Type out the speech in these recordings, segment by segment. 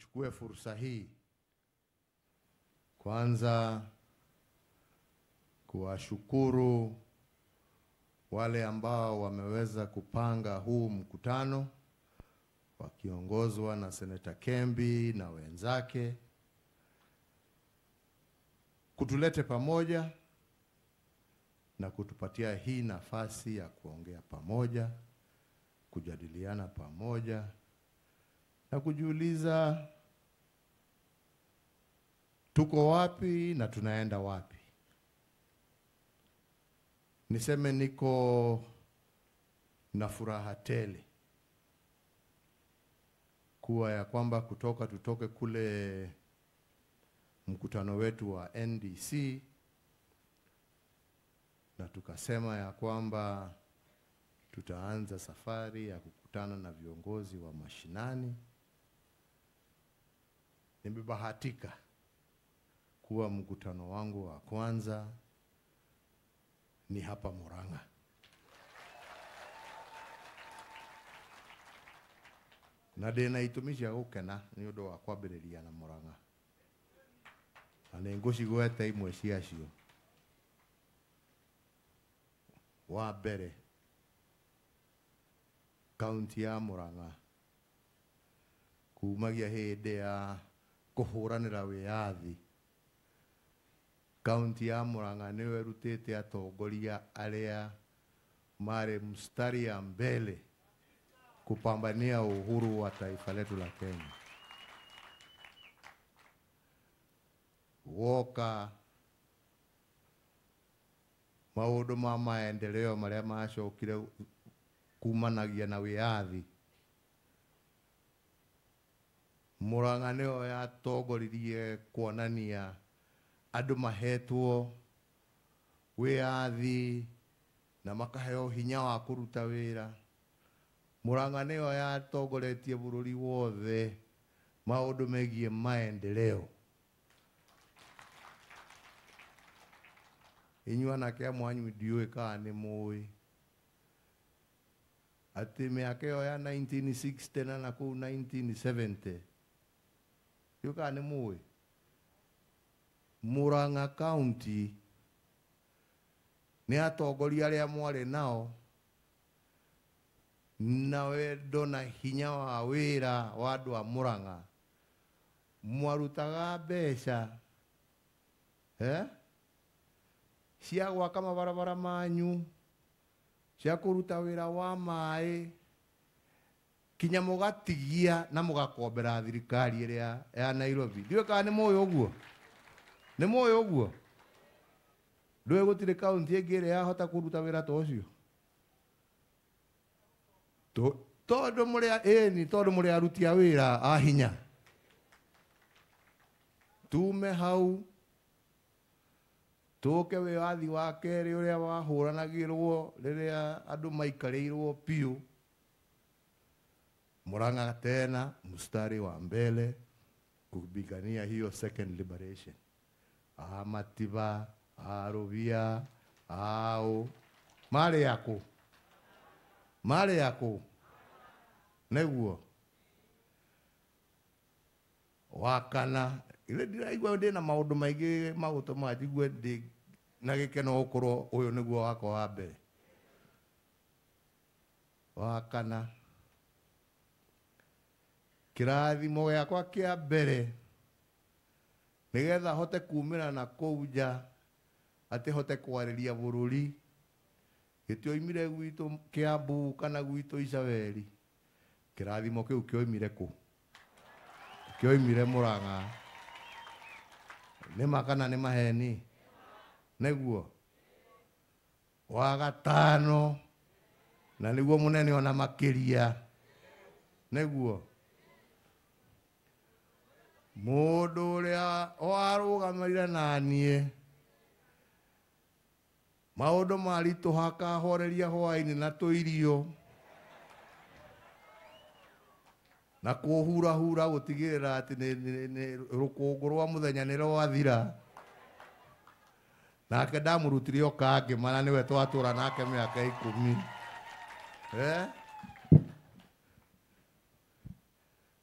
nichukue fursa hii kwanza kuwashukuru wale ambao wameweza kupanga huu mkutano wakiongozwa na Senator Kembi na wenzake, kutulete pamoja na kutupatia hii nafasi ya kuongea pamoja, kujadiliana pamoja na kujiuliza tuko wapi na tunaenda wapi. Niseme niko na furaha tele kuwa ya kwamba tutoke kule mkutano wetu wa NDC na tukasema ya kwamba tutaanza safari ya kukutana na viongozi wa mashinani. Nimebahatika kuwa mkutano wangu wa kwanza ni hapa Murang'a. Na ndina itumishi ya gukena ni undu wa kwambiriria na Murang'a. Na ngucigwete imwe ciacio. Wa mbere, kaunti ya Murang'a kumagia hindi ya kuhuranira wiyathi, kaunti ya Murang'a ni werutite atongoria aria mare mstari ya mbele kupambania uhuru wa taifa letu la Kenya. Woka maundu ma maendeleo maria macokire kumanagia na wiyathi, Murang'a nio yatongoririe kuonania andu mahetwo wiyathi na makaheo hinya wa kuruta wira. Murang'a nio yatongoretie bururi wothe maundu megie maendeleo. Inyuana kia mwanyu ndiwe kana ni mui ati miaka ya 1960 na ku 1970 yuka ni mui Murang'a County ni atongoria aria mware nao na wendo na hinya wa wira wa andu a Murang'a mwarutaga mbeca cia gwaka mabarabara manyu, cia kuruta wira wa mai, kinya mugatigia na mugakombera thirikari iria ya Nairobi. Ndiwe kana ni moyo uguo? Ni moyo uguo? Ndiwe gutire kaunti ingire yahota kuruta wira ta ucio? Tondu muri aruti a wira a hinya. Tume hau tuke wiyathi wa keri uria wahuranagirwo riria andu maikarirwo piu. Murang'a tena mstari wa mbele kupigania hiyo second liberation. Matiba, Ruvia, mare yako neguo wakana ile ndiraigua ndina maundu maingi magutuma njigwe ndi na gikeno ukorwo uyu niguo wako wa mbere. Wakana kirathimo giakwa kia mbere nigetha hote kumira na kouja ati hote kwariria bururi gitioimire gwitu Kiambu kana gwitu Icaveri. Kirathimo kiu kioimire ku? Kioimire Murang'a. Nima kana ni maheni? Neguo wa gatano na niguo munene ona makiria. Neguo mundu uria warugamirire nanie maundu maritu haka horeria hwaini na tuirio na kuhura hura gutigirira ati ni rukungu rwa muthenya ni rwathira. Nake ndamurutire o kangi mana niwe twatura nake miaka 10.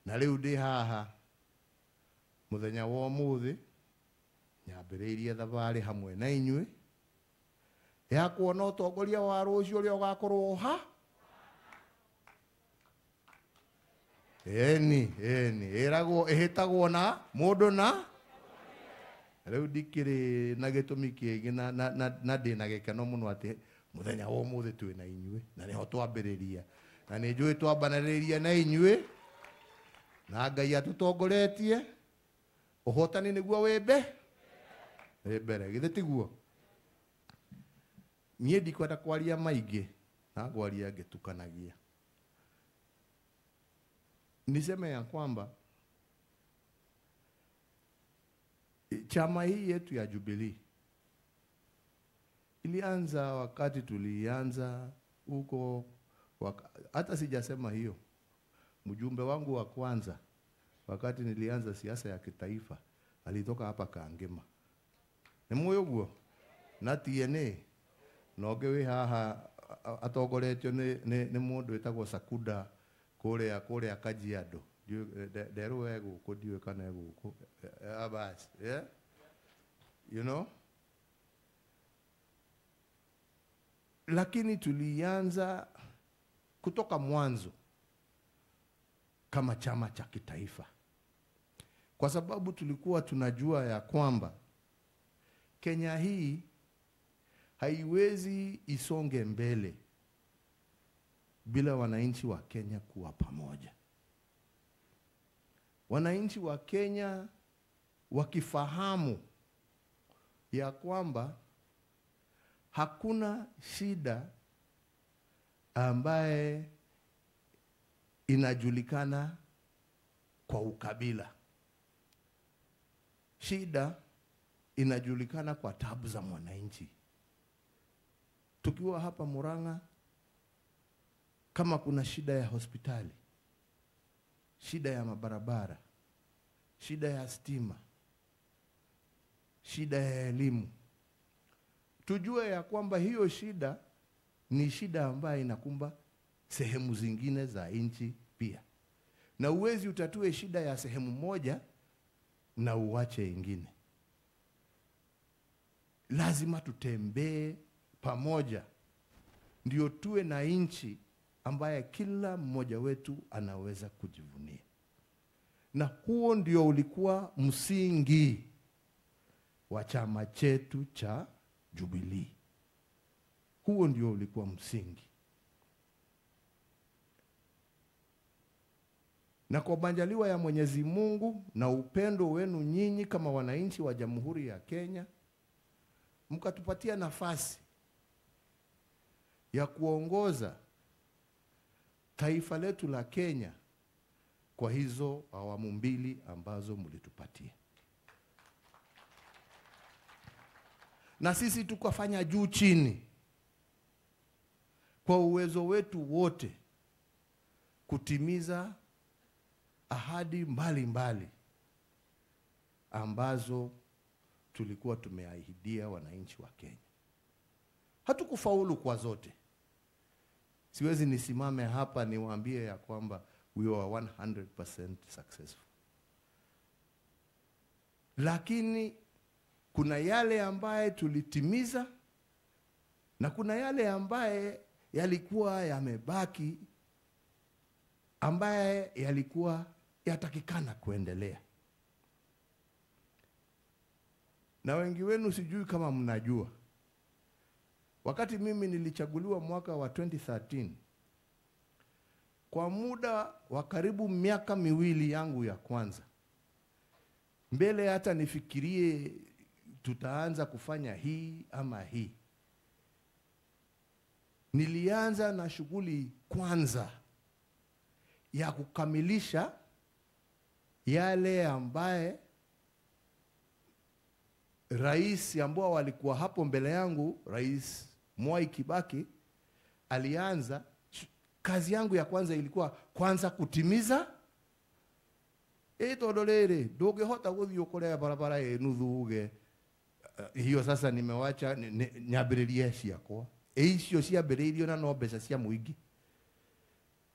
Na riu ndi haha muthenya wa umuthi nyambiriirie thabari hamwe na inyue ya kuona utongoria wa rucio uria ugakorwo ha eni iragwo ihitagwo na mundu na riu ndikiri na gitumi kingi na ndina gikeno muno ati muthenya wa umuthi twi na inyue na niho twambiriria na ni njui twambanariria na inyue na Ngai atutongoretie uhotani niguo wimbe mbere githe tiguo nie ndikwenda kwaria maingi na kwaria ngitukanagia. Niseme ya kwamba chama hii yetu ya Jubilee ilianza wakati tulianza huko, hata sijasema hiyo. Mjumbe wangu wa kwanza wakati nilianza siasa ya kitaifa alitoka hapa Kangema. Ni moyo guo na TNA nogewe haha atogoretio ni mundu etagwo Sakuda kuria Kajiado deru ego kodiwe kana ego abas yeah, you know. Lakini tulianza kutoka mwanzo kama chama cha kitaifa kwa sababu tulikuwa tunajua ya kwamba Kenya hii haiwezi isonge mbele bila wananchi wa Kenya kuwa pamoja. Wananchi wa Kenya wakifahamu ya kwamba hakuna shida ambaye inajulikana kwa ukabila. Shida inajulikana kwa tabu za mwananchi. Tukiwa hapa Murang'a, kama kuna shida ya hospitali, shida ya mabarabara, shida ya stima, shida ya elimu, tujue ya kwamba hiyo shida ni shida ambayo inakumba sehemu zingine za nchi pia. Na uwezi utatue shida ya sehemu moja na uache ingine. Lazima tutembee pamoja ndio tuwe na nchi ambaye kila mmoja wetu anaweza kujivunia. Na huo ndio ulikuwa msingi wa chama chetu cha Jubilee. Huo ndio ulikuwa msingi. Na kwa majaliwa ya Mwenyezi Mungu na upendo wenu nyinyi kama wananchi wa Jamhuri ya Kenya, mkatupatia nafasi ya kuongoza taifa letu la Kenya kwa hizo awamu mbili ambazo mlitupatia. Na sisi tukafanya juu chini kwa uwezo wetu wote kutimiza ahadi mbalimbali ambazo tulikuwa tumeahidia wananchi wa Kenya. Hatukufaulu kwa zote. Siwezi nisimame hapa niwaambie ya kwamba we were 100% successful. Lakini kuna yale ambaye tulitimiza na kuna yale ambaye yalikuwa yamebaki ambaye yalikuwa yatakikana kuendelea. Na wengi wenu sijui kama mnajua, wakati mimi nilichaguliwa mwaka wa 2013, kwa muda wa karibu miaka miwili yangu ya kwanza, mbele hata nifikirie tutaanza kufanya hii ama hii, nilianza na shughuli kwanza ya kukamilisha yale ambaye rais ambao walikuwa hapo mbele yangu, Rais Mwai Kibaki, alianza. Kazi yangu ya kwanza ilikuwa kwanza kutimiza tondolere ndungihota guthii ukorea barabara nuthuge hiyo. Sasa nimewacha nyambiririe ciakwa icio ciambiriirio na no mbeca cia muingi.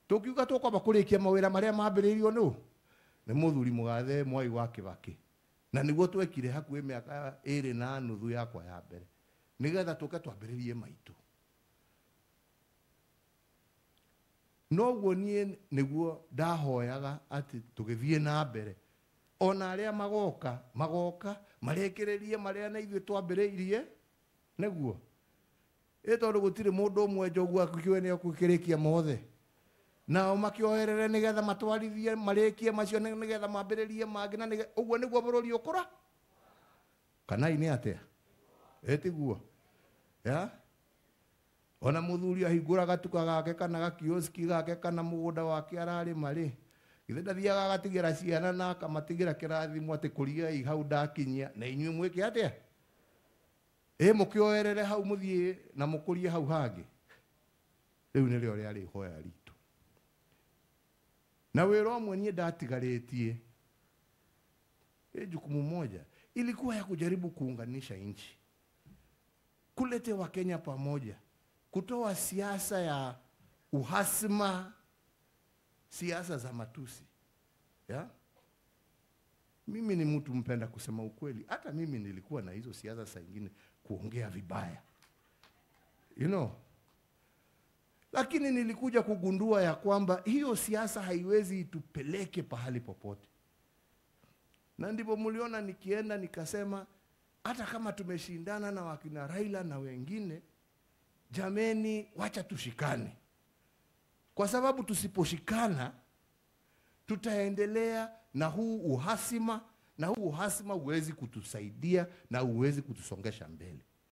Tukiuga tukwamba kurikia mawira maria mambiriirio ni muthuri Mugathe Mwai wa Kibaki, na niguo twekire hakuhĩ mĩaka 2.5 yakwa ya mbere nigetha tũke twambĩrĩrie maitũ. Noguo niĩ niguo ndahoyaga atĩ tũgĩthiĩ na mbere, ona arĩa magoka marekererie marĩa na ithuĩ twambĩrĩirie niguo. Tondũ gũtirĩ mũndũ ũmwe njogu akĩoe nĩ akũkĩrĩkia mothe, nao makĩoherere nĩgetha matwarithie marĩkie macio nĩgetha mambĩrĩrie mangĩ, na ũguo nĩguo bũrũri ũkũra kana nĩ atĩa? Tiguo ya ona mũthuri ahingũra gatuka gake kana gakioski gake kana mũgũnda wake ararĩma rĩ, githĩ ndathiaga agatigĩra ciana na akamatigĩra kĩrathimo atĩ kũriai hau ndakinyia na inyuĩ mwĩke atĩa? Mũkĩoerere hau mũthiĩ na mũkũrie hau hangĩ. Rĩu nĩrĩo rĩarĩ ihoya ritũ. Na wĩra ũmwe niĩ ndatigarĩtie, jukumu moja ilikuwa ya kujaribu kuunganisha nchi, kulete Wakenya pamoja, kutoa siasa ya uhasima, siasa za matusi. Ya? Mimi ni mtu mpenda kusema ukweli. Hata mimi nilikuwa na hizo siasa saa ingine kuongea vibaya. You know. Lakini nilikuja kugundua ya kwamba hiyo siasa haiwezi itupeleke pahali popote. Na ndipo mliona nikienda nikasema hata kama tumeshindana na wakina Raila na wengine, jameni wacha tushikane. Kwa sababu tusiposhikana tutaendelea na huu uhasima, na huu uhasima huwezi kutusaidia na huwezi kutusongesha mbele.